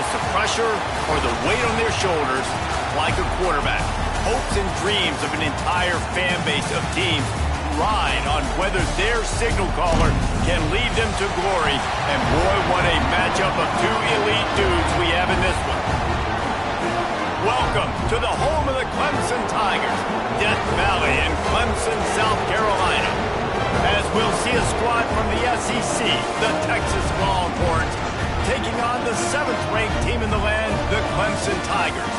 against the pressure or the weight on their shoulders like a quarterback. Hopes and dreams of an entire fan base of teams ride on whether their signal caller can lead them to glory. And boy, what a matchup of two elite dudes we have in this one. Welcome to the home of the Clemson Tigers, Death Valley in Clemson, South Carolina. As we'll see a squad from the SEC, the Texas Longhorns, taking on the 7th-ranked team in the land, the Clemson Tigers.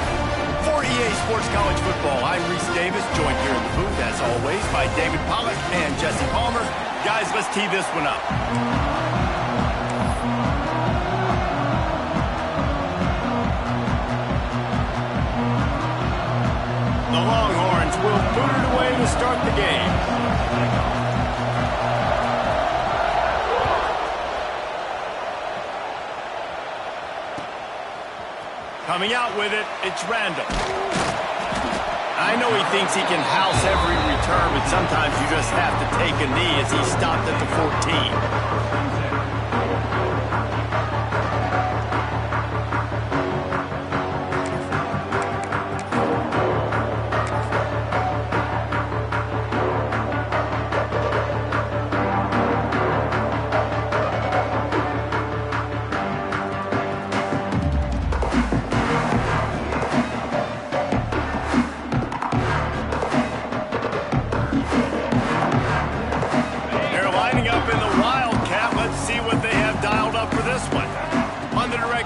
For EA Sports College Football, I'm Reese Davis, joined here in the booth, as always, by David Pollack and Jesse Palmer. Guys, let's tee this one up. The Longhorns will boot it away to start the game. Coming out with it, it's Randall. I know he thinks he can house every return, but sometimes you just have to take a knee as he stopped at the 14.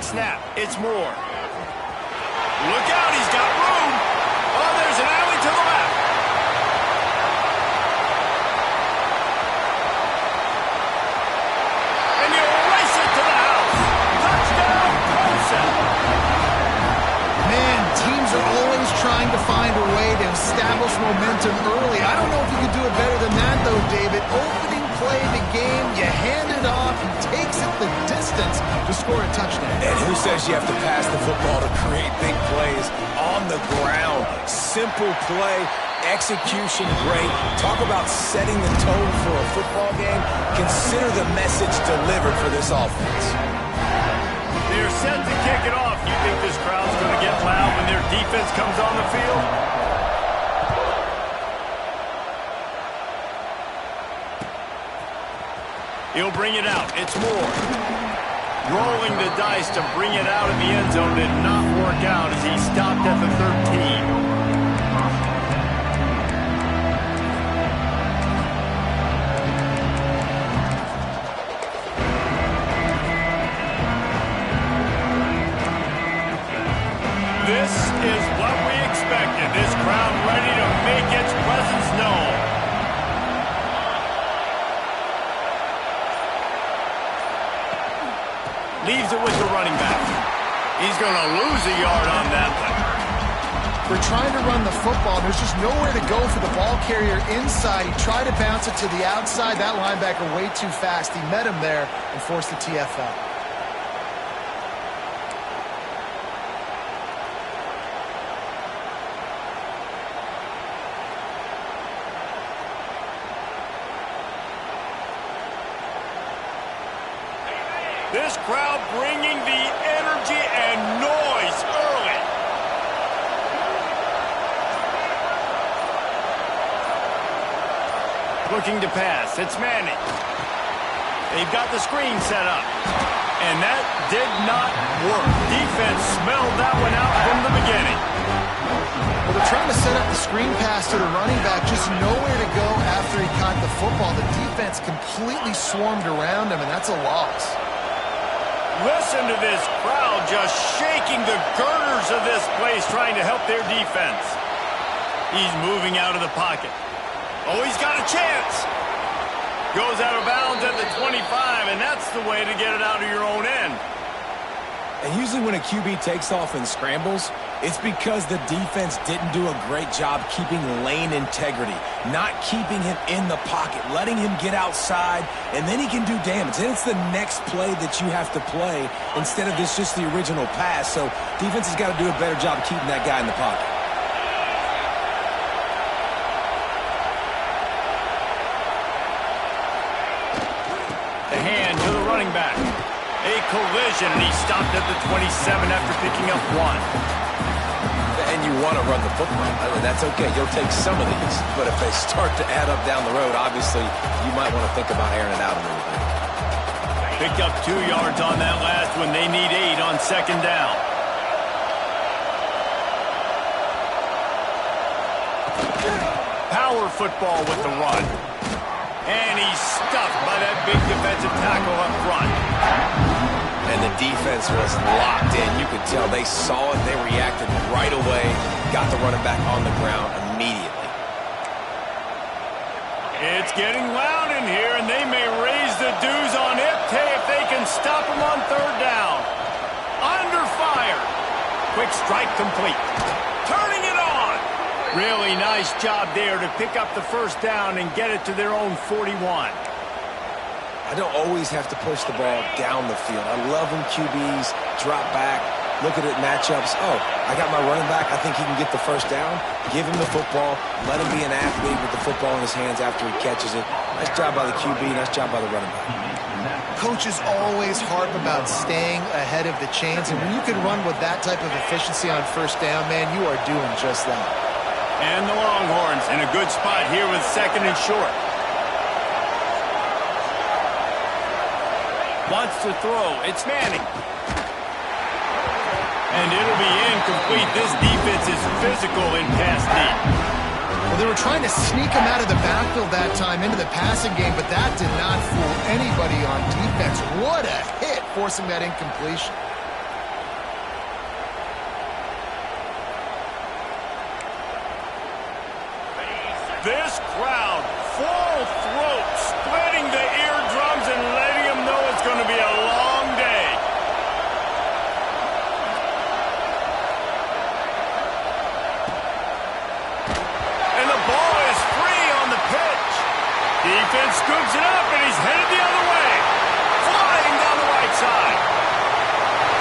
Snap, it's Moore. Look out, he's got room. Oh, there's an alley to the left. And you race it to the house. Touchdown, Clemson. Man, teams are always trying to find a way to establish momentum early. I don't know if you could do it better than that, though, David. Opening play of the game, you hand it off, he takes it the distance to score a touchdown. And who says you have to pass the football to create big plays on the ground? Simple play, execution great. Talk about setting the tone for a football game. Consider the message delivered for this offense. They're set to kick it off. You think this crowd's going to get loud when their defense comes on the field? He'll bring it out. It's Moore. Rolling the dice to bring it out of the end zone did not work out as he stopped at the 13. This is what we expected. This crowd ready to make its presence known. Leaves it with the running back. He's going to lose a yard on that one. We're trying to run the football. There's just nowhere to go for the ball carrier inside. He tried to bounce it to the outside. That linebacker way too fast. He met him there and forced the TFL. This crowd bringing the energy and noise early. Looking to pass. It's Manning. They've got the screen set up. And that did not work. Defense smelled that one out from the beginning. Well, they're trying to set up the screen pass to the running back. Just nowhere to go after he caught the football. The defense completely swarmed around him, and that's a loss. Listen to this crowd just shaking the girders of this place trying to help their defense. He's moving out of the pocket. Oh, he's got a chance. Goes out of bounds at the 25, and that's the way to get it out of your own end. And usually when a QB takes off and scrambles, it's because the defense didn't do a great job keeping lane integrity, not keeping him in the pocket, letting him get outside, and then he can do damage. Then it's the next play that you have to play instead of this just the original pass. So defense has got to do a better job of keeping that guy in the pocket. The hand to the running back. A collision, and he stopped at the 27 after picking up 1. And you want to run the football. I mean, that's okay. You'll take some of these. But if they start to add up down the road, obviously, you might want to think about airing it out a little bit. Picked up 2 yards on that last one. They need 8 on 2nd down. Power football with the run. And he's stuffed by that big defensive tackle up front. And the defense was locked in. You could tell they saw it. They reacted right away. Got the running back on the ground immediately. It's getting loud in here, and they may raise the dues on Ipte if they can stop him on 3rd down. Under fire. Quick strike complete. Turning it on. Really nice job there to pick up the 1st down and get it to their own 41. I don't always have to push the ball down the field. I love when QBs drop back, look at it matchups. Oh, I got my running back. I think he can get the 1st down. Give him the football. Let him be an athlete with the football in his hands after he catches it. Nice job by the QB. Nice job by the running back. Coaches always harp about staying ahead of the chains, and when you can run with that type of efficiency on 1st down, man, you are doing just that. And the Longhorns in a good spot here with 2nd and short. Wants to throw. It's Manning. And it'll be incomplete. This defense is physical in pass deep. Well, they were trying to sneak him out of the backfield that time into the passing game, but that did not fool anybody on defense. What a hit, forcing that incompletion. This crowd, full throat, splitting the eardrums and letting them know it's going to be a long day. And the ball is free on the pitch. Defense scoops it up, and he's headed the other way. Flying down the right side.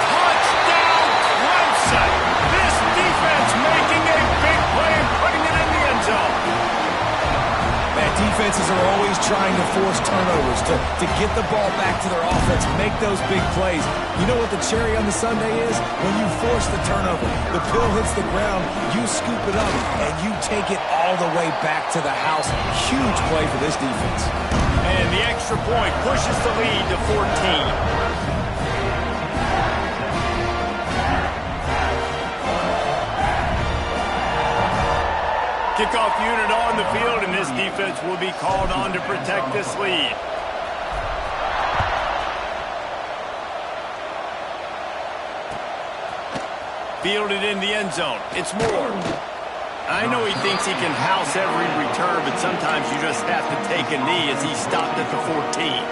Touchdown, Clemson. This defense making a big play and putting it in the end zone. Defenses are always trying to force turnovers, to get the ball back to their offense, make those big plays. You know what the cherry on the sundae is? When you force the turnover, the pill hits the ground, you scoop it up, and you take it all the way back to the house. Huge play for this defense. And the extra point pushes the lead to 14. Kickoff unit on the field, and this defense will be called on to protect this lead. Fielded in the end zone. It's Moore. I know he thinks he can house every return, but sometimes you just have to take a knee as he stopped at the 14.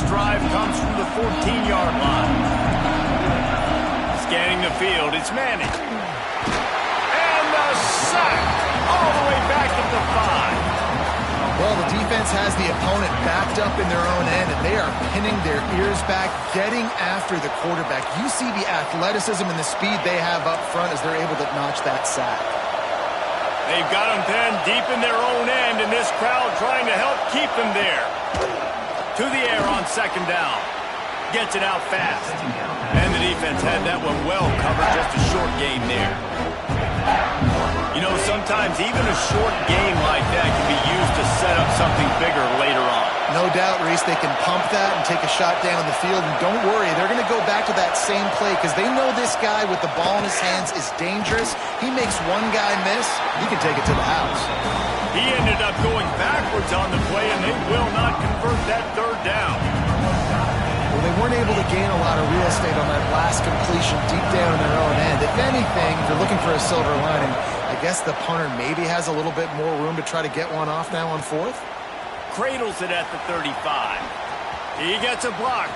Drive comes from the 14-yard line. Scanning the field, it's Manning. And the sack all the way back at the 5. Well, the defense has the opponent backed up in their own end, and they are pinning their ears back, getting after the quarterback. You see the athleticism and the speed they have up front as they're able to notch that sack. They've got them pinned deep in their own end, and this crowd trying to help keep them there. To the air on 2nd down. Gets it out fast. And the defense had that one well covered. Just a short game there. You know, sometimes even a short game like that can be used to set up something bigger later on. No doubt, Reese, they can pump that and take a shot down the field. And don't worry, they're going to go back to that same play because they know this guy with the ball in his hands is dangerous. He makes one guy miss, he can take it to the house. He ended up going backwards on the play, and they will not convert that 3rd down. Well, they weren't able to gain a lot of real estate on that last completion deep down in their own end. If anything, if you're looking for a silver lining, I guess the punter maybe has a little bit more room to try to get one off now on 4th. Cradles it at the 35. He gets a block.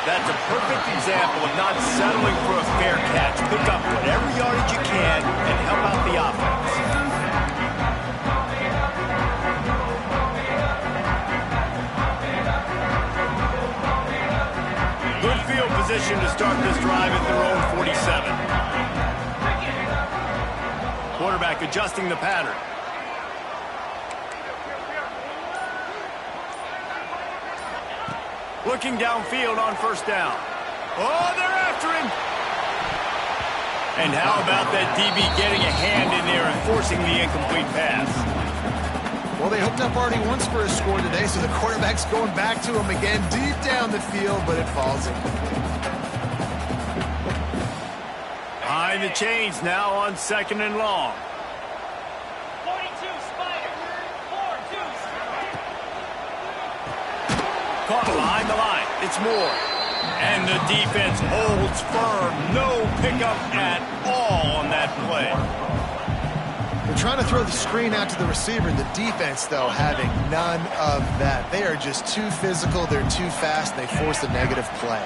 That's a perfect example of not settling for a fair catch. Pick up whatever yardage you can and help out the offense. Good field position to start this drive at quarterback adjusting the pattern. Looking downfield on first down. Oh, they're after him. And how about that DB getting a hand in there and forcing the incomplete pass? Well, they hooked up already once for a score today, so the quarterback's going back to him again deep down the field, but it falls incomplete. Behind the chains now on 2nd and long. 42, Spider. 4-2. Caught behind the line. It's Moore. And the defense holds firm. No pickup at all on that play. They're trying to throw the screen out to the receiver. The defense, though, having none of that. They are just too physical. They're too fast. And they force a negative play.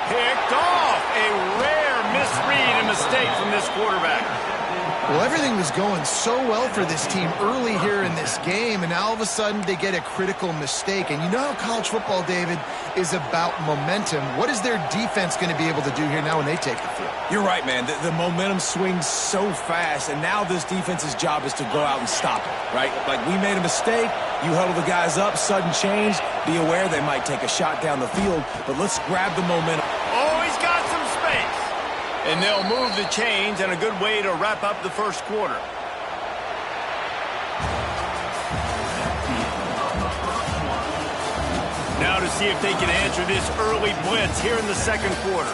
Picked off. A rare misread and mistake from this quarterback. Well, everything was going so well for this team early here in this game, and now all of a sudden they get a critical mistake. And you know how college football, David, is about momentum. What is their defense going to be able to do here now when they take the field? You're right, man. The momentum swings so fast, and now this defense's job is to go out and stop it, right? Like, we made a mistake. You huddle the guys up, sudden change. Be aware they might take a shot down the field, but let's grab the momentum. Oh, he's got some space. And they'll move the chains, and a good way to wrap up the first quarter. Now to see if they can answer this early blitz here in the second quarter.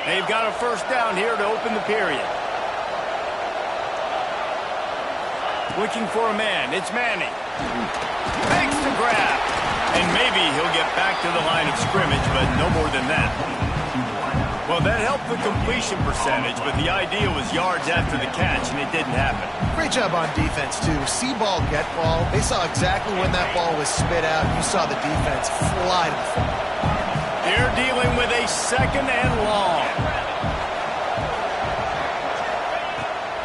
They've got a first down here to open the period. Looking for a man. It's Manning. Makes the grab. And maybe he'll get back to the line of scrimmage, but no more than that. Well, that helped the completion percentage, but the idea was yards after the catch, and it didn't happen. Great job on defense, too. See ball, get ball. They saw exactly when that ball was spit out. You saw the defense fly to the football. They're dealing with a 2nd and long.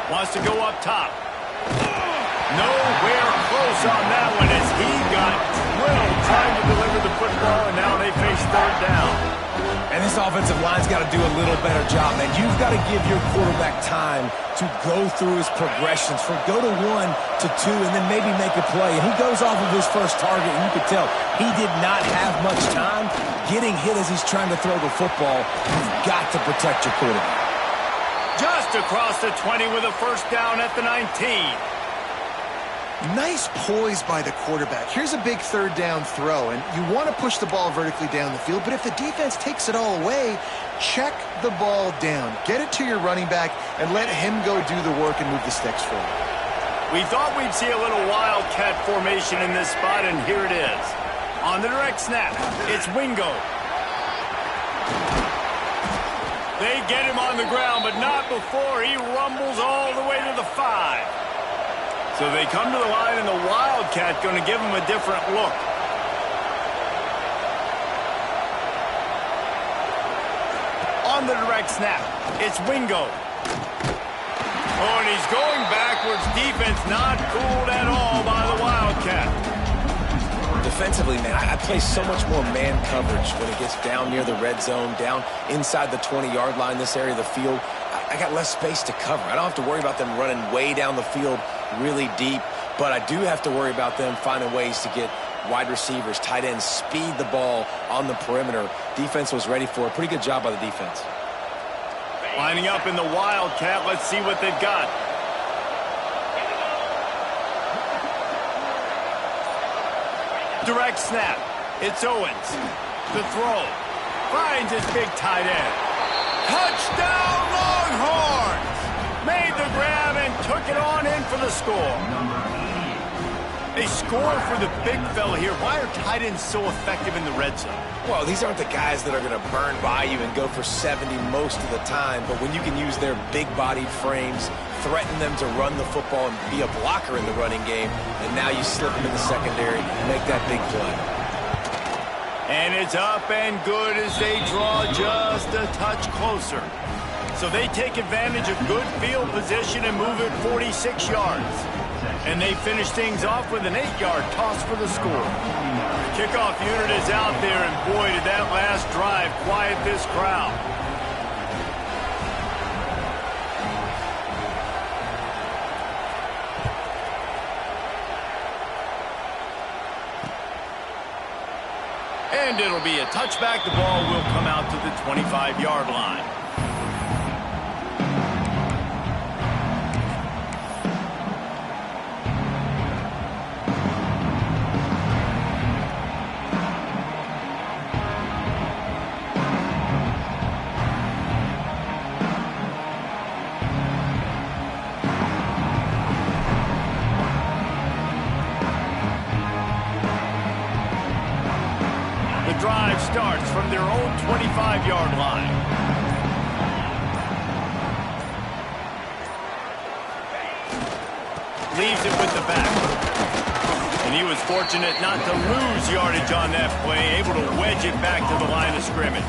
Wants to go up top. Nowhere close on that one as he got drilled trying to deliver the football, and now they face 3rd down. And this offensive line's got to do a little better job, man. You've got to give your quarterback time to go through his progressions, from go to 1 to 2, and then maybe make a play. And he goes off of his first target, and you could tell he did not have much time getting hit as he's trying to throw the football. You've got to protect your quarterback. Just across the 20 with a first down at the 19. Nice poise by the quarterback. Here's a big 3rd down throw, and you want to push the ball vertically down the field, but if the defense takes it all away, check the ball down. Get it to your running back and let him go do the work and move the sticks for him. We thought we'd see a little wildcat formation in this spot, and here it is. On the direct snap, it's Wingo. They get him on the ground, but not before he rumbles all the way to the 5. So they come to the line, and the Wildcat going to give him a different look. On the direct snap, it's Wingo. Oh, and he's going backwards. Defense not fooled at all by the Wildcat. Defensively, man, I play so much more man coverage when it gets down near the red zone, down inside the 20-yard line, this area of the field. I got less space to cover. I don't have to worry about them running way down the field really deep, but I do have to worry about them finding ways to get wide receivers, tight ends, speed the ball on the perimeter. Defense was ready for it. Pretty good job by the defense. Lining up in the Wildcat. Let's see what they've got. Direct snap. It's Owens. The throw. Finds his big tight end. Touchdown Longhorns! Made the grab and took it on in for the score. A score for the big fella here. Why are tight ends so effective in the red zone? Well, these aren't the guys that are going to burn by you and go for 70 most of the time, but when you can use their big-bodied frames, threaten them to run the football and be a blocker in the running game, and now you slip them in the secondary and make that big play. And it's up and good as they draw just a touch closer. So they take advantage of good field position and move it 46 yards. And they finish things off with an 8-yard toss for the score. Kickoff unit is out there, and boy, did that last drive quiet this crowd. And it'll be a touchback. The ball will come out to the 25-yard line. Drive starts from their own 25-yard line. Leaves it with the back. And he was fortunate not to lose yardage on that play, able to wedge it back to the line of scrimmage.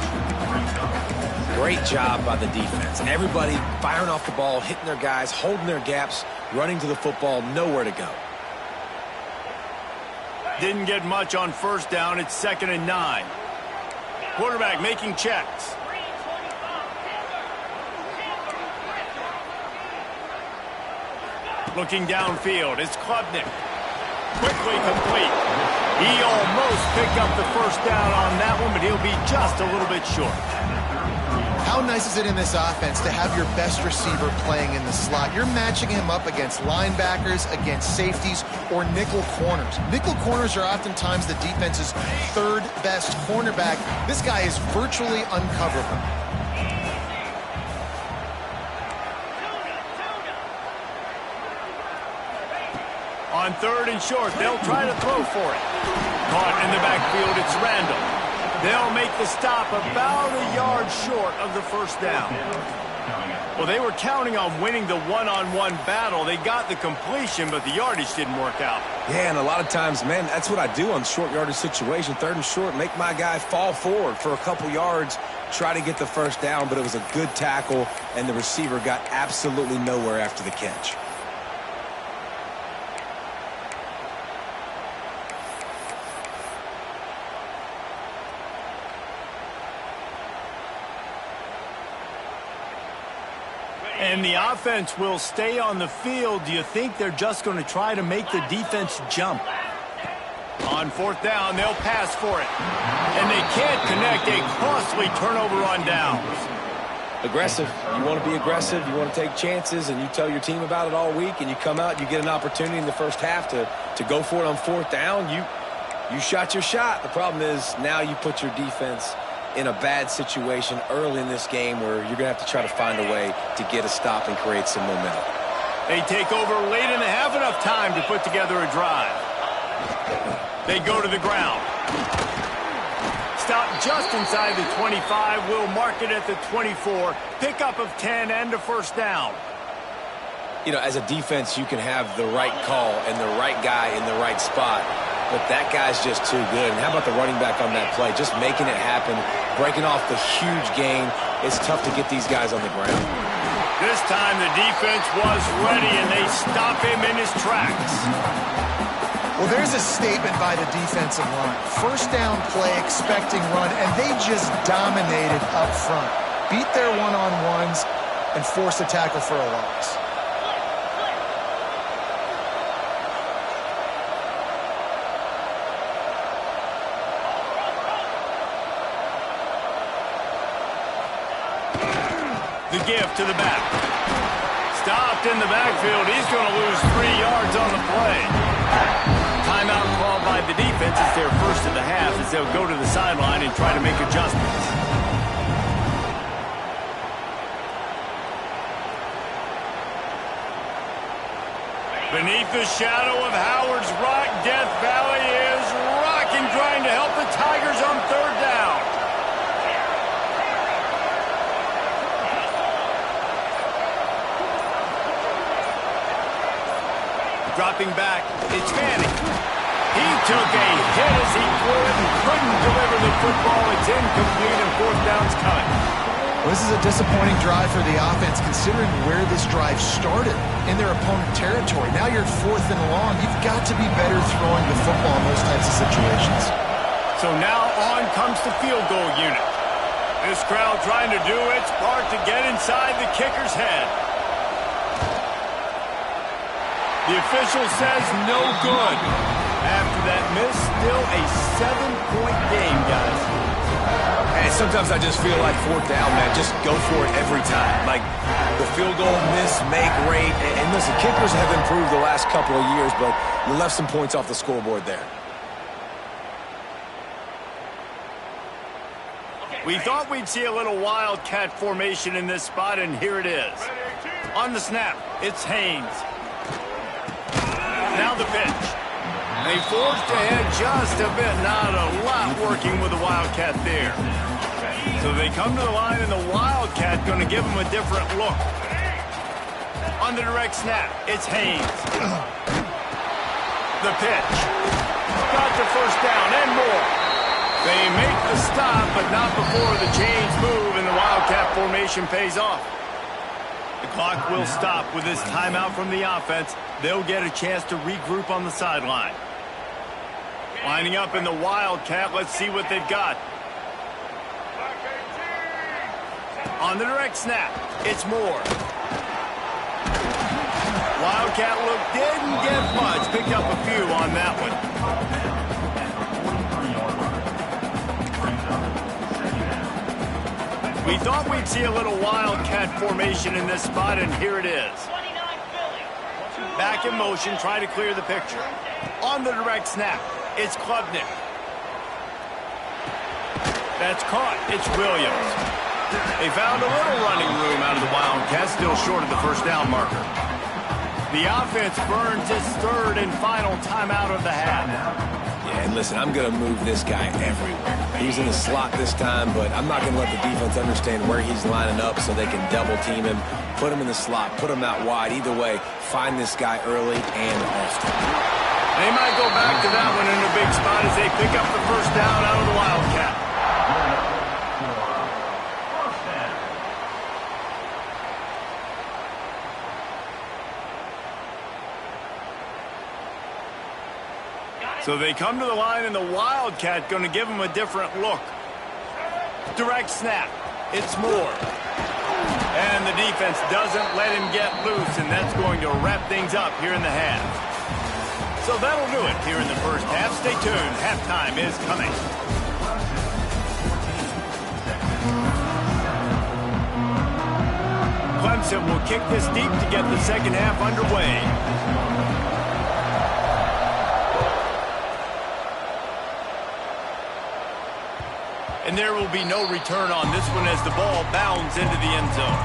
Great job by the defense. Everybody firing off the ball, hitting their guys, holding their gaps, running to the football, nowhere to go. Didn't get much on first down. It's 2nd and 9. Quarterback making checks. Looking downfield. It's Klubnik. Quickly complete. He almost picked up the first down on that one, but he'll be just a little bit short. How nice is it in this offense to have your best receiver playing in the slot? You're matching him up against linebackers, against safeties, or nickel corners. Nickel corners are oftentimes the defense's third best cornerback. This guy is virtually uncoverable. On 3rd and short, they'll try to throw for it. Caught in the backfield, it's Randall. They'll make the stop about a yard short of the first down. Well, they were counting on winning the one-on-one battle. They got the completion, but the yardage didn't work out. Yeah, and a lot of times, man, that's what I do on short yardage situation. 3rd and short, make my guy fall forward for a couple yards, try to get the first down, but it was a good tackle, and the receiver got absolutely nowhere after the catch. And the offense will stay on the field. Do you think they're just going to try to make the defense jump? On 4th down, they'll pass for it. And they can't connect. A costly turnover on downs. Aggressive. You want to be aggressive. You want to take chances, and you tell your team about it all week, and you come out, you get an opportunity in the first half to go for it on 4th down. You shot your shot. The problem is now you put your defense in a bad situation early in this game where you're going to have to try to find a way to get a stop and create some momentum. They take over late in the half, enough time to put together a drive. They go to the ground. Stop just inside the 25. We'll mark it at the 24. Pickup of 10 and a first down. You know, as a defense, you can have the right call and the right guy in the right spot. But that guy's just too good. And how about the running back on that play? Just making it happen, breaking off the huge gain. It's tough to get these guys on the ground. This time the defense was ready, and they stop him in his tracks. Well, there's a statement by the defensive line. First down play, expecting run, and they just dominated up front. Beat their one-on-ones and forced a tackle for a loss. The gift to the back. Stopped in the backfield. He's going to lose 3 yards on the play. Timeout called by the defense. It's their first of the half as they'll go to the sideline and try to make adjustments. Beneath the shadow of Howard's Rock, Death Valley is rocking, trying to help the Tigers on 3rd down. Dropping back, it's Fanning. He took a hit as he threw it and couldn't deliver the football. It's incomplete and fourth down's coming. Well, this is a disappointing drive for the offense, considering where this drive started in their opponent territory. Now you're at 4th and long. You've got to be better throwing the football in those types of situations. So now on comes the field goal unit. This crowd trying to do its part to get inside the kicker's head. The official says no good. After that miss, still a 7-point game, guys. And sometimes I just feel like 4th down, man, just go for it every time. Like the field goal miss, make rate. And listen, kickers have improved the last couple of years, but you left some points off the scoreboard there. We thought we'd see a little wildcat formation in this spot, and here it is. On the snap, it's Haynes. Now the pitch. They forced ahead just a bit. Not a lot working with the wildcat there. So they come to the line, and the wildcat going to give them a different look. On the direct snap, it's Haynes. The pitch. Got the first down and more. They make the stop, but not before the chains move and the wildcat formation pays off. The clock will stop with this timeout from the offense. They'll get a chance to regroup on the sideline. Lining up in the wildcat, let's see what they've got. On the direct snap, it's Moore. Wildcat look didn't get much. Picked up a few on that one. We thought we'd see a little wildcat formation in this spot, and here it is. Back in motion, trying to clear the picture. On the direct snap, it's Klubnik. That's caught. It's Williams. They found a little running room out of the Wildcats, still short of the first down marker. The offense burns its third and final timeout of the half. Yeah, and listen, I'm going to move this guy everywhere. He's in the slot this time, but I'm not going to let the defense understand where he's lining up so they can double team him, put him in the slot, put him out wide. Either way, find this guy early and often. They might go back to that one in a big spot as they pick up the first down out of the Wildcat. So they come to the line, and the Wildcat going to give them a different look. Direct snap. It's Moore. And the defense doesn't let him get loose, and that's going to wrap things up here in the half. So that'll do it here in the first half. Stay tuned. Halftime is coming. Clemson will kick this deep to get the second half underway. And there will be no return on this one as the ball bounds into the end zone.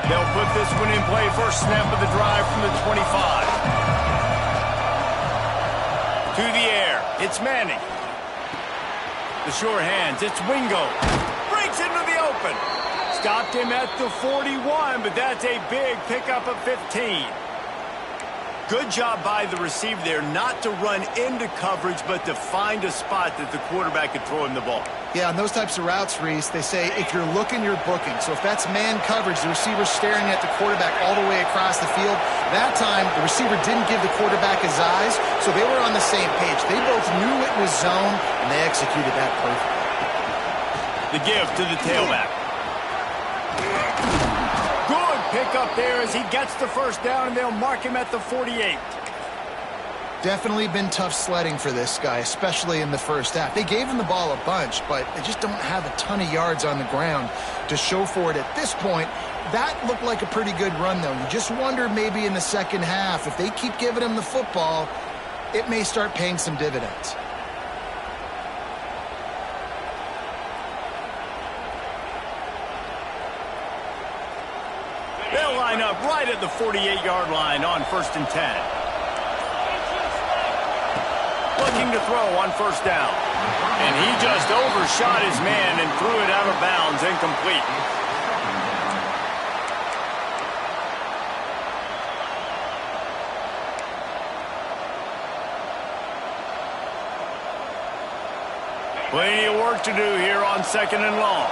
They'll put this one in play. First snap of the drive from the 25. To the air. It's Manning. The sure hands. It's Wingo. Breaks into the open. Stopped him at the 41, but that's a big pickup of 15. Good job by the receiver there not to run into coverage, but to find a spot that the quarterback could throw him the ball. Yeah, on those types of routes, Reese, they say if you're looking, you're booking. So if that's man coverage, the receiver's staring at the quarterback all the way across the field. That time, the receiver didn't give the quarterback his eyes, so they were on the same page. They both knew it was zone, and they executed that perfectly. The give to the tailback. Good pick up there as he gets the first down, and they'll mark him at the 48. Definitely been tough sledding for this guy, especially in the first half. They gave him the ball a bunch, but they just don't have a ton of yards on the ground to show for it at this point. That looked like a pretty good run, though. You just wonder maybe in the second half, if they keep giving him the football, it may start paying some dividends. They'll line up right at the 48-yard line on 1st and 10. Looking to throw on first down. And he just overshot his man and threw it out of bounds, incomplete. work to do here on 2nd and long.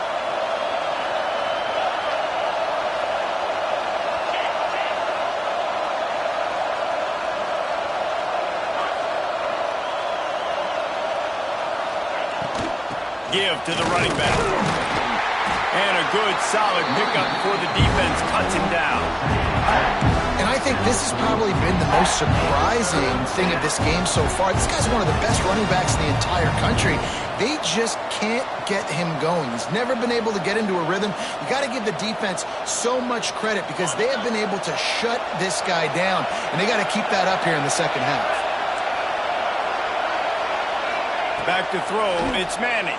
Give to the running back. And a good, solid pickup before the defense cuts him down. And I think this has probably been the most surprising thing of this game so far. This guy's one of the best running backs in the entire country. They just can't get him going. He's never been able to get into a rhythm. You got to give the defense so much credit because they have been able to shut this guy down. And they got to keep that up here in the second half. Back to throw, it's Manning.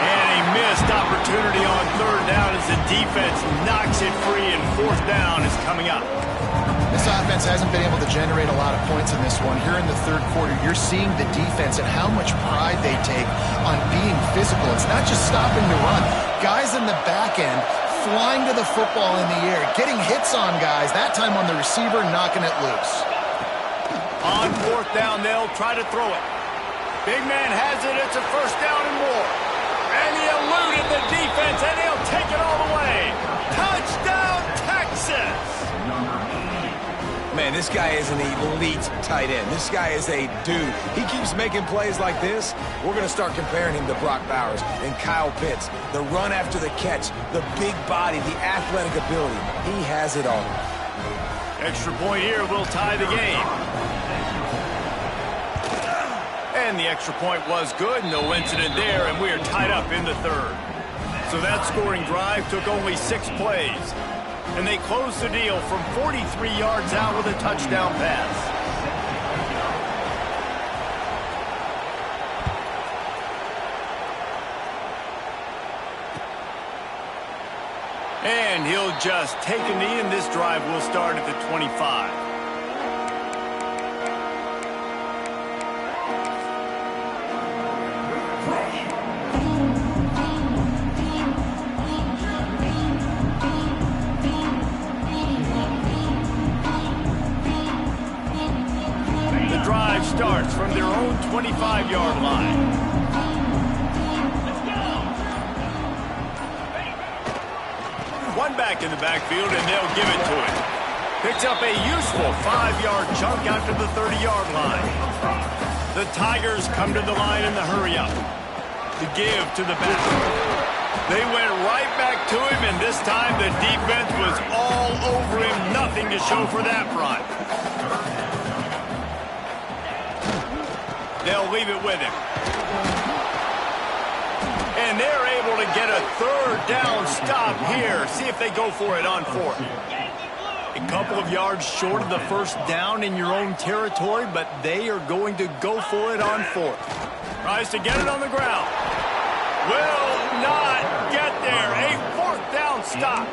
And a missed opportunity on 3rd down as the defense knocks it free, and 4th down is coming up. This offense hasn't been able to generate a lot of points in this one. Here in the 3rd quarter, you're seeing the defense and how much pride they take on being physical. It's not just stopping the run. Guys in the back end flying to the football in the air, getting hits on guys, that time on the receiver, knocking it loose. On 4th down, they'll try to throw it. Big man has it. It's a 1st down and more. And he eluded the defense, and he'll take it all the way. Touchdown, Texas! Man, this guy is an elite tight end. This guy is a dude. He keeps making plays like this. We're going to start comparing him to Brock Bowers and Kyle Pitts. The run after the catch, the big body, the athletic ability. He has it all. Extra point here will tie the game. And the extra point was good. No incident there, and we are tied up in the 3rd. So that scoring drive took only 6 plays. And they closed the deal from 43 yards out with a touchdown pass. And he'll just take a knee, and this drive will start at the 25. Starts from their own 25-yard line. One back in the backfield, and they'll give it to him. Picks up a useful 5-yard chunk out to the 30-yard line. The Tigers come to the line in the hurry-up. To give to the back. They went right back to him, and this time the defense was all over him. Nothing to show for that front. They'll leave it with him. And they're able to get a 3rd down stop here. See if they go for it on 4th. A couple of yards short of the 1st down in your own territory, but they are going to go for it on 4th. Tries to get it on the ground. Will not get there. A 4th down stop.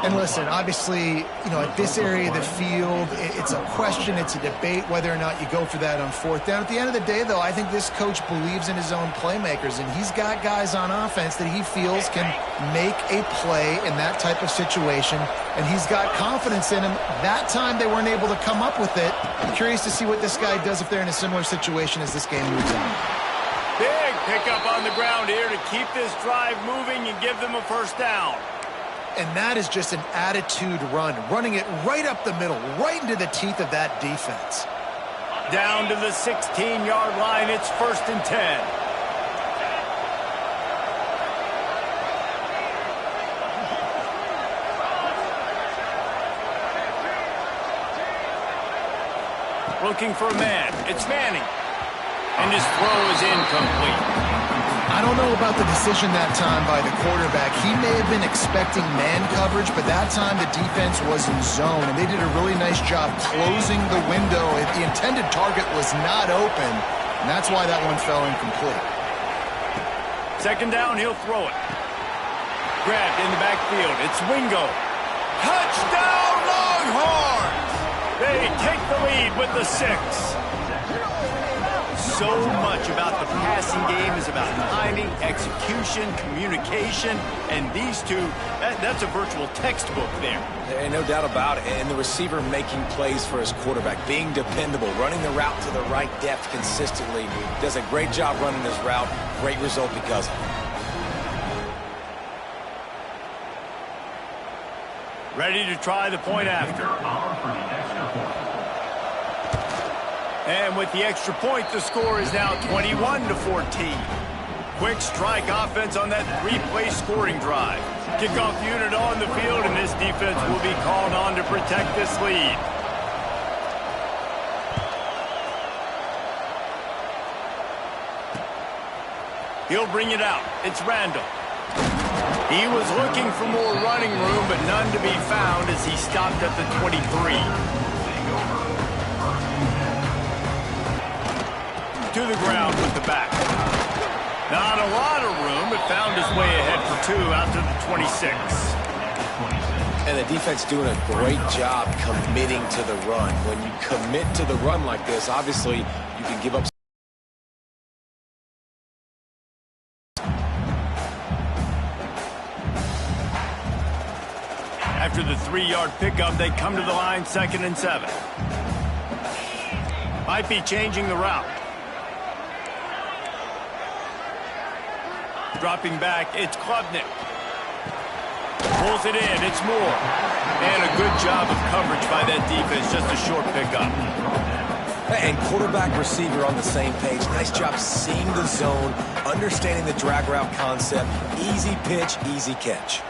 And listen, obviously, at this area of the field, it's a question, it's a debate whether or not you go for that on 4th down. At the end of the day, though, I think this coach believes in his own playmakers, and he's got guys on offense that he feels can make a play in that type of situation, and he's got confidence in him. That time they weren't able to come up with it. I'm curious to see what this guy does if they're in a similar situation as this game moves on. Big pickup on the ground here to keep this drive moving and give them a 1st down. And that is just an attitude run, running it right up the middle, right into the teeth of that defense. Down to the 16-yard line, it's 1st and 10. Looking for a man, it's Manning. And his throw is incomplete. I don't know about the decision that time by the quarterback. He may have been expecting man coverage, but that time the defense was in zone, and they did a really nice job closing the window. The intended target was not open, and that's why that one fell incomplete. 2nd down, he'll throw it. Grabbed in the backfield. It's Wingo. Touchdown, Longhorns! They take the lead with the 6. So much about the passing game is about timing, execution, communication, and these two, that's a virtual textbook there. There ain't no doubt about it. And the receiver making plays for his quarterback, being dependable, running the route to the right depth consistently. Does a great job running his route. Great result because of it. Ready to try the point after. And with the extra point, the score is now 21-14. Quick strike offense on that three-play scoring drive. Kickoff unit on the field, and this defense will be called on to protect this lead. He'll bring it out. It's Randall. He was looking for more running room, but none to be found as he stopped at the 23. To the ground with the back. Not a lot of room, but found his way ahead for two out to the 26. And the defense doing a great job committing to the run. When you commit to the run like this, obviously you can give up. After the 3-yard pickup, they come to the line 2nd and 7. Might be changing the route. Dropping back, it's Klubnik. Pulls it in, it's Moore. And a good job of coverage by that defense, just a short pickup. And quarterback receiver on the same page. Nice job seeing the zone, understanding the drag route concept. Easy pitch, easy catch.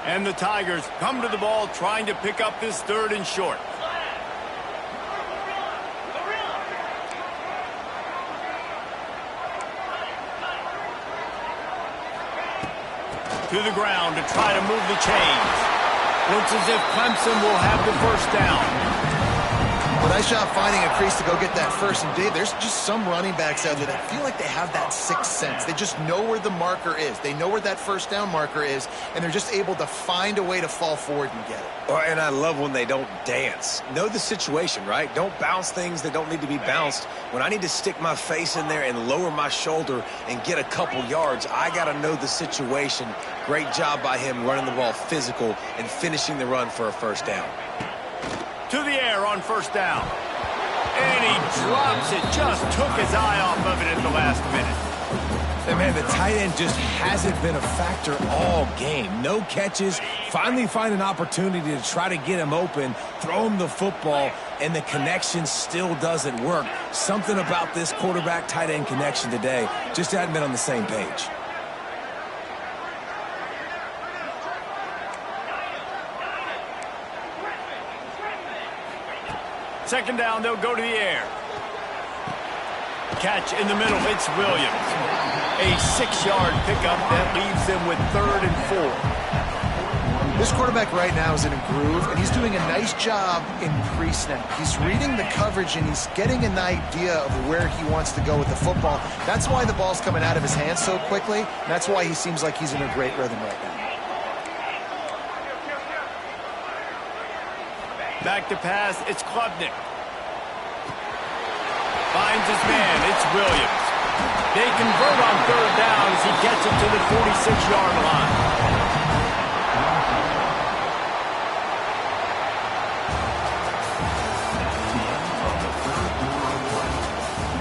And the Tigers come to the ball trying to pick up this 3rd and short. To the ground to try to move the chains. Looks as if Clemson will have the first down. Well, nice job finding a crease to go get that first. And Dave, there's just some running backs out there that feel like they have that sixth sense. They just know where the marker is. They know where that first down marker is, and they're just able to find a way to fall forward and get it. Oh, and I love when they don't dance. Know the situation, right? Don't bounce things that don't need to be bounced. When I need to stick my face in there and lower my shoulder and get a couple yards, I got to know the situation. Great job by him running the ball physical and finishing the run for a first down. To the air on first down. And he drops it. Just took his eye off of it at the last minute. And man, the tight end just hasn't been a factor all game. No catches. Finally find an opportunity to try to get him open, throw him the football, and the connection still doesn't work. Something about this quarterback-tight end connection today just hadn't been on the same page. Second down, they'll go to the air. Catch in the middle, it's Williams. A 6-yard pickup that leaves them with 3rd and 4. This quarterback right now is in a groove, and he's doing a nice job in pre-snap. He's reading the coverage, and he's getting an idea of where he wants to go with the football. That's why the ball's coming out of his hands so quickly. That's why he seems like he's in a great rhythm right now. Back to pass, it's Klubnik. Finds his man, it's Williams. They convert on 3rd down as he gets it to the 46-yard line.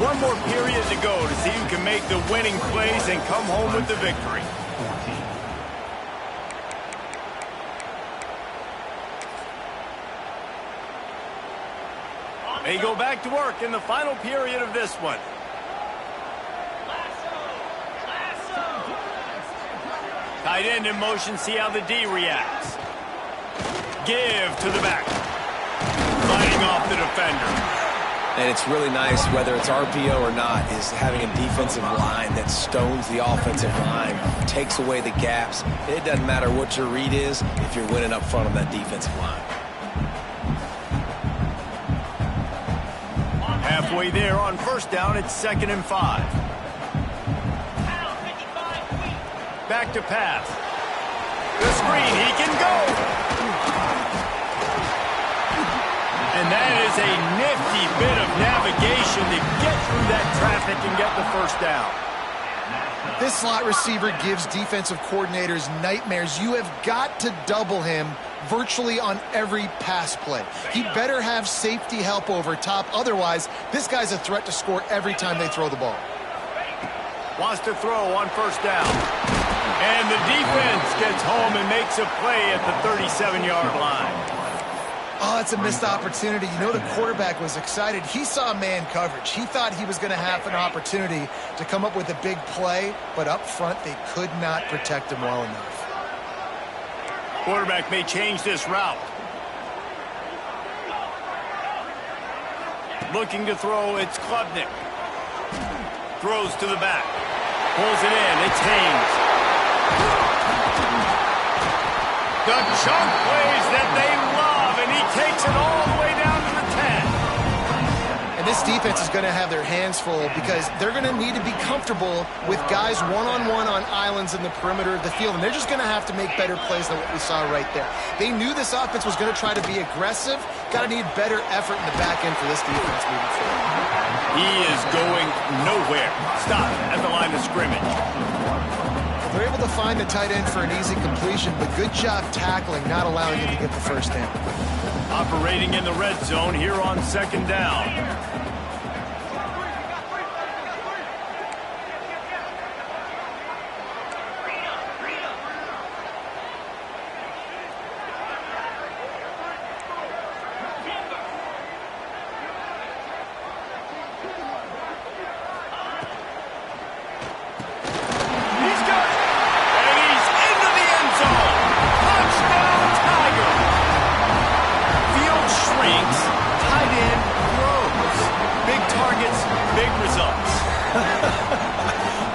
One more period to go to see who can make the winning plays and come home with the victory. They go back to work in the final period of this one. Tight end in motion, see how the D reacts. Give to the back. Fighting off the defender. And it's really nice, whether it's RPO or not, is having a defensive line that stones the offensive line, takes away the gaps. It doesn't matter what your read is if you're winning up front on that defensive line. Halfway there on first down, it's 2nd and 5. Back to pass. The screen, he can go. And that is a nifty bit of navigation to get through that traffic and get the first down. This slot receiver gives defensive coordinators nightmares. You have got to double him virtually on every pass play. He better have safety help over top. Otherwise, this guy's a threat to score every time they throw the ball. Wants to throw on first down. And the defense gets home and makes a play at the 37-yard line. Oh, that's a missed opportunity. You know, the quarterback was excited. He saw man coverage. He thought he was going to have an opportunity to come up with a big play, but up front, they could not protect him well enough. Quarterback may change this route. Looking to throw, it's Klubnik. Throws to the back. Pulls it in, it's Haynes. The chunk plays that they love, and he takes it all the way down to the 10. And this defense is going to have their hands full because they're going to need to be comfortable with guys one-on-one on islands in the perimeter of the field, and they're just going to have to make better plays than what we saw right there. They knew this offense was going to try to be aggressive. Got to need better effort in the back end for this defense moving forward. He is going nowhere. Stop at the line of scrimmage. They're able to find the tight end for an easy completion, but good job tackling, not allowing him to get the first down. Operating in the red zone here on second down.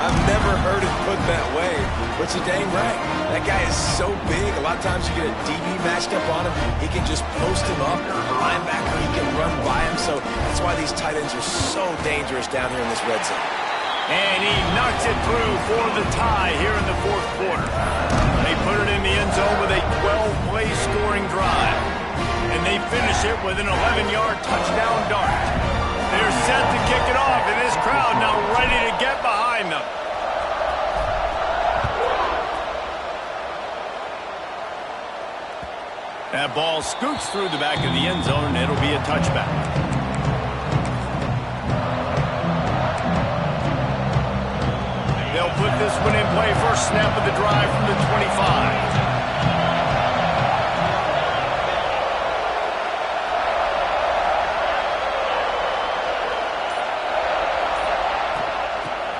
I've never heard it put that way, but you're dang right. That guy is so big. A lot of times you get a DB matched up on him. He can just post him up. A linebacker, he can run by him. So that's why these tight ends are so dangerous down here in this red zone. And he knocks it through for the tie here in the fourth quarter. They put it in the end zone with a 12-play scoring drive. And they finish it with an 11-yard touchdown dart. They're set to kick it off, and this crowd now ready to get behind them. That ball scoots through the back of the end zone, and it'll be a touchback. They'll put this one in play. First snap of the drive from the 25.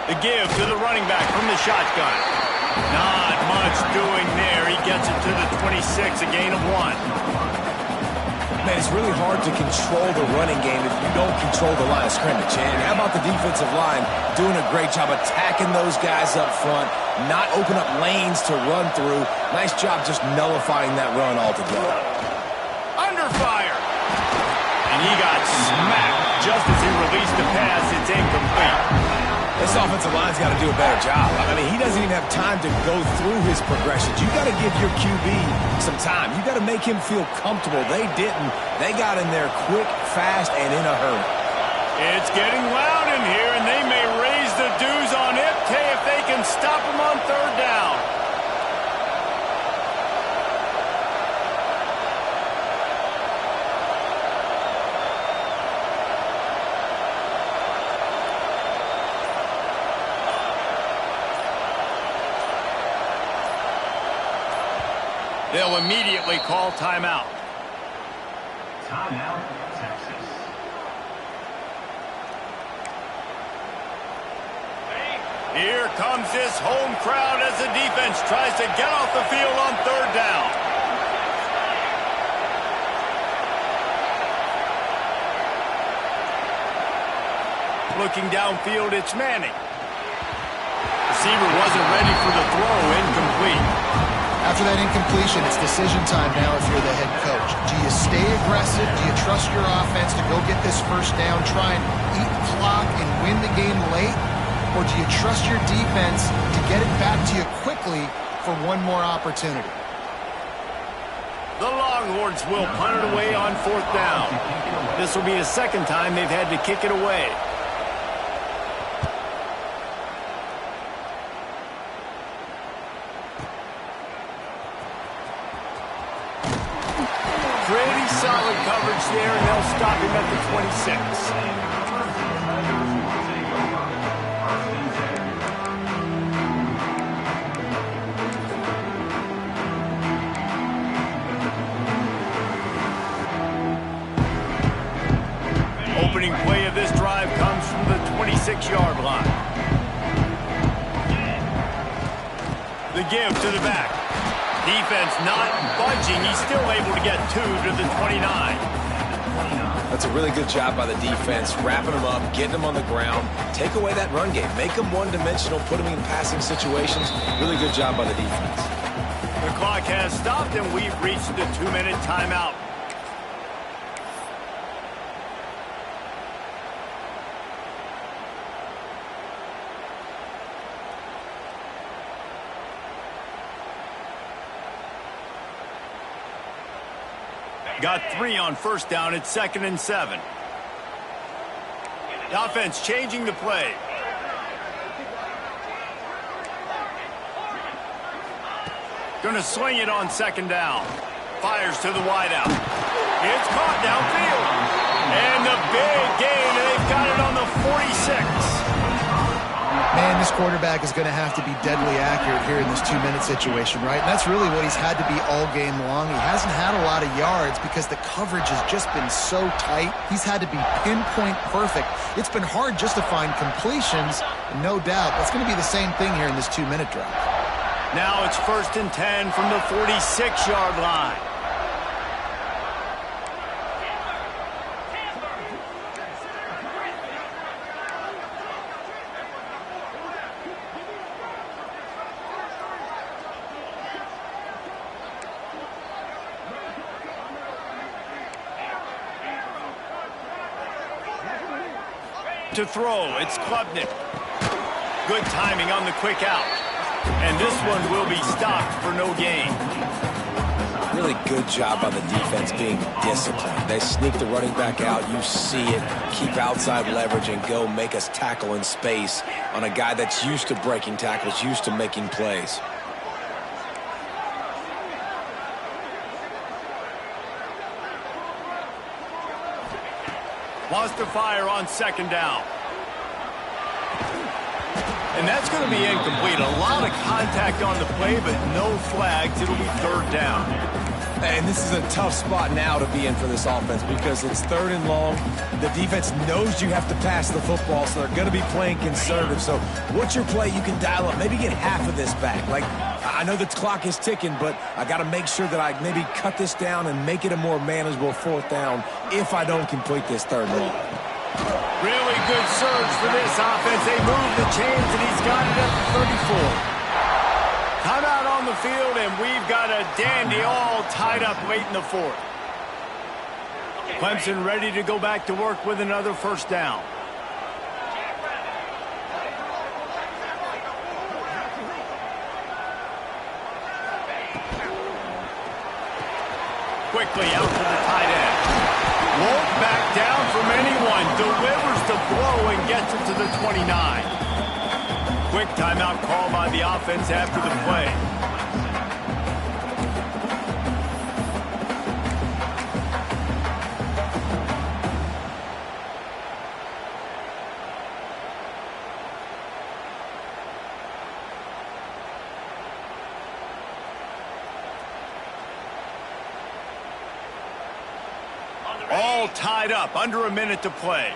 The give to the running back from the shotgun. Not much doing there. He gets it to the 26, a gain of 1. Man, it's really hard to control the running game if you don't control the line of scrimmage. And how about the defensive line doing a great job attacking those guys up front, not open up lanes to run through. Nice job just nullifying that run altogether. Under fire. And he got smacked just as he released the pass. It's incomplete. This offensive line's got to do a better job. I mean, he doesn't even have time to go through his progressions. You got to give your QB some time. You got to make him feel comfortable. They didn't. They got in there quick, fast, and in a hurry. It's getting loud in here, and they may raise the dues on Ipte if they can stop him on third down. They'll immediately call timeout. Timeout, Texas. Here comes this home crowd as the defense tries to get off the field on third down. Looking downfield, it's Manning. Receiver wasn't ready for the throw, incomplete. After that incompletion, it's decision time now if you're the head coach. Do you stay aggressive? Do you trust your offense to go get this first down, try and eat clock and win the game late? Or do you trust your defense to get it back to you quickly for one more opportunity? The Longhorns will punt it away on 4th down. This will be the second time they've had to kick it away. Pretty solid coverage there, and they'll stop him at the 26. Opening play of this drive comes from the 26-yard line. The give to the back. Defense not budging. He's still able to get 2 to the 29. That's a really good job by the defense, wrapping them up, getting them on the ground, take away that run game, make them one-dimensional, put them in passing situations. Really good job by the defense. The clock has stopped, and we've reached the 2-minute timeout. Got 3 on 1st down. It's 2nd and 7. The offense changing the play. Going to swing it on 2nd down. Fires to the wideout. It's caught downfield. And the big gain, and they've got it on the 46. Man, this quarterback is going to have to be deadly accurate here in this 2-minute situation, right? And that's really what he's had to be all game long. He hasn't had a lot of yards because the coverage has just been so tight. He's had to be pinpoint perfect. It's been hard just to find completions, and no doubt that's going to be the same thing here in this 2-minute drive. Now it's 1st and 10 from the 46-yard line. To throw, it's Klubnik. Good timing on the quick out. And this one will be stopped for no gain. Really good job by the defense being disciplined. They sneak the running back out. You see it. Keep outside leverage and go make us tackle in space on a guy that's used to breaking tackles, used to making plays. Wants to fire on 2nd down. And that's going to be incomplete. A lot of contact on the play, but no flags. It'll be 3rd down. And this is a tough spot now to be in for this offense because it's 3rd and long. The defense knows you have to pass the football, so they're going to be playing conservative. So what's your play? You can dial up. Maybe get half of this back. Like, I know the clock is ticking, but I got to make sure that I maybe cut this down and make it a more manageable 4th down if I don't complete this 3rd and long. Really good surge for this offense. They move the chains, and he's got it at the 34. Timeout on the field, and we've got a dandy all tied up late in the 4th. Clemson ready to go back to work with another 1st down. Quickly out to the tight end. Won't back down from anyone. Delivers the blow and gets it to the 29. Quick timeout call by the offense after the play. All tied up, under a minute to play.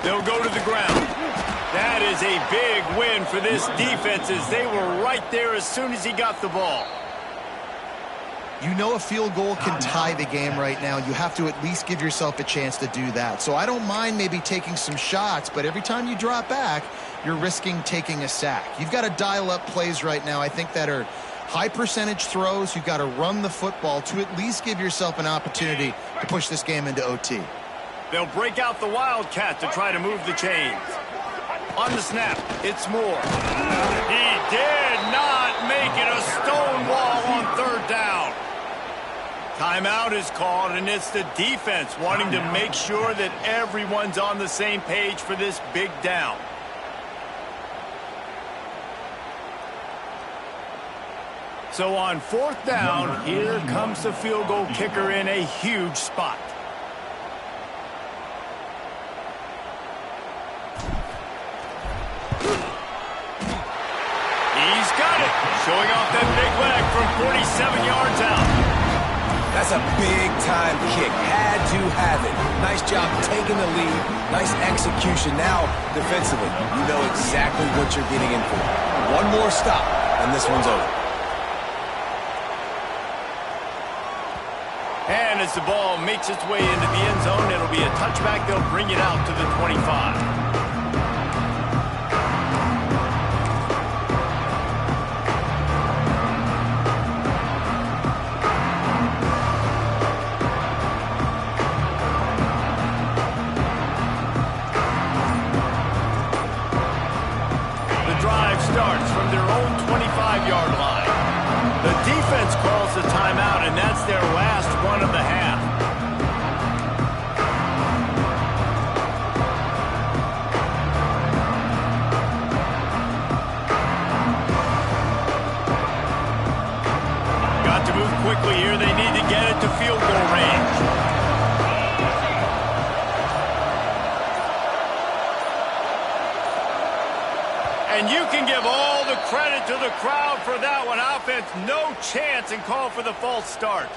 They'll go to the ground. That is a big win for this defense as they were right there as soon as he got the ball. You know a field goal can tie the game right now. You have to at least give yourself a chance to do that. So I don't mind maybe taking some shots, but every time you drop back, you're risking taking a sack. You've got to dial up plays right now, I think, that are high percentage throws. You've got to run the football to at least give yourself an opportunity to push this game into OT. They'll break out the Wildcat to try to move the chains. On the snap, it's Moore. He did not it a stone wall on third down. Timeout is called, and it's the defense wanting to make sure that everyone's on the same page for this big down. So on fourth down, here comes the field goal kicker in a huge spot. He's got it, showing off that big leg from 47 yards out. That's a big-time kick. Had to have it. Nice job taking the lead. Nice execution. Now, defensively, you know exactly what you're getting in for. One more stop, and this one's over. And as the ball makes its way into the end zone, it'll be a touchback. They'll bring it out to the 25. Starts from their own 25-yard line. The defense calls the timeout, and that's their last one of the half. Got to move quickly here. They need to get it to field goal range. And you can give all the credit to the crowd for that one. Offense, no chance, and call for the false start.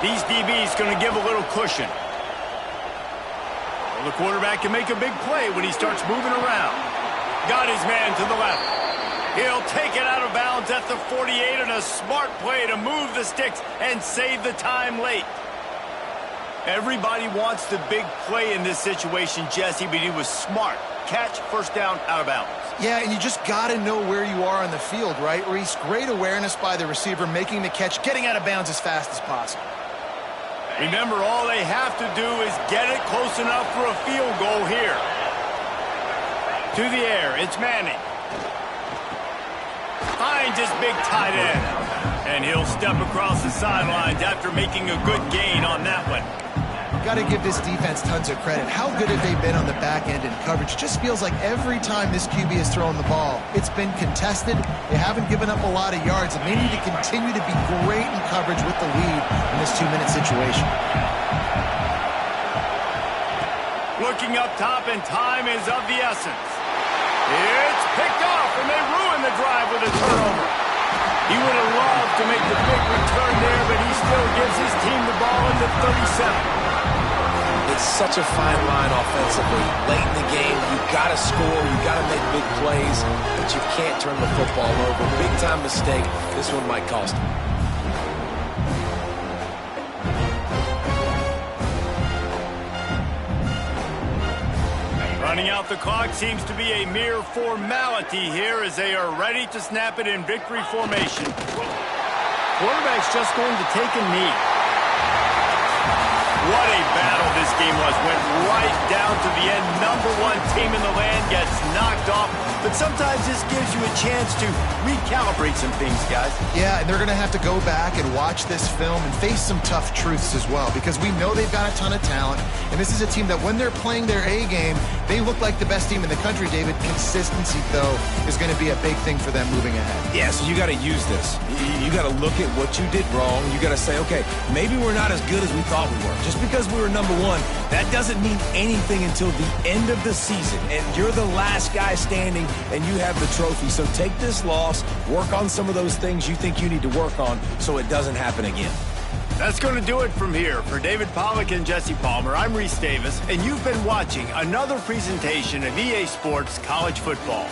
These DBs going to give a little cushion. Well, the quarterback can make a big play when he starts moving around. Got his man to the left. He'll take it out of bounds at the 48, and a smart play to move the sticks and save the time late. Everybody wants the big play in this situation, Jesse, but he was smart. Catch, first down, out of bounds. Yeah, and you just got to know where you are on the field, right, Reese? Great awareness by the receiver, making the catch, getting out of bounds as fast as possible. Remember, all they have to do is get it close enough for a field goal here. To the air, it's Manning. Finds his big tight end. And he'll step across the sidelines after making a good gain on that one. Got to give this defense tons of credit. How good have they been on the back end in coverage? Just feels like every time this QB has thrown the ball, it's been contested. They haven't given up a lot of yards, and they need to continue to be great in coverage with the lead in this 2-minute situation. Looking up top, and time is of the essence. It's picked off, and they ruin the drive with a turnover. He would have loved to make the big return there, but he still gives his team the ball at the 37. It's such a fine line offensively. Late in the game, you've got to score, you've got to make big plays, but you can't turn the football over. Big-time mistake. This one might cost him. Running out the clock seems to be a mere formality here as they are ready to snap it in victory formation. Quarterback's just going to take a knee. What a battle this game was. Went right down to the end. #1 team in the land gets knocked off. But sometimes this gives you a chance to recalibrate some things, guys. Yeah, and they're going to have to go back and watch this film and face some tough truths as well, because we know they've got a ton of talent. And this is a team that when they're playing their A game, they look like the best team in the country, David. Consistency, though, is going to be a big thing for them moving ahead. Yeah, so you got to use this. You got to look at what you did wrong. You got to say, okay, maybe we're not as good as we thought we were. Just because we were #1, that doesn't mean anything until the end of the season. And you're the last guy standing, and you have the trophy. So take this loss, work on some of those things you think you need to work on so it doesn't happen again. That's going to do it from here. For David Pollack and Jesse Palmer, I'm Reese Davis, and you've been watching another presentation of EA Sports College Football.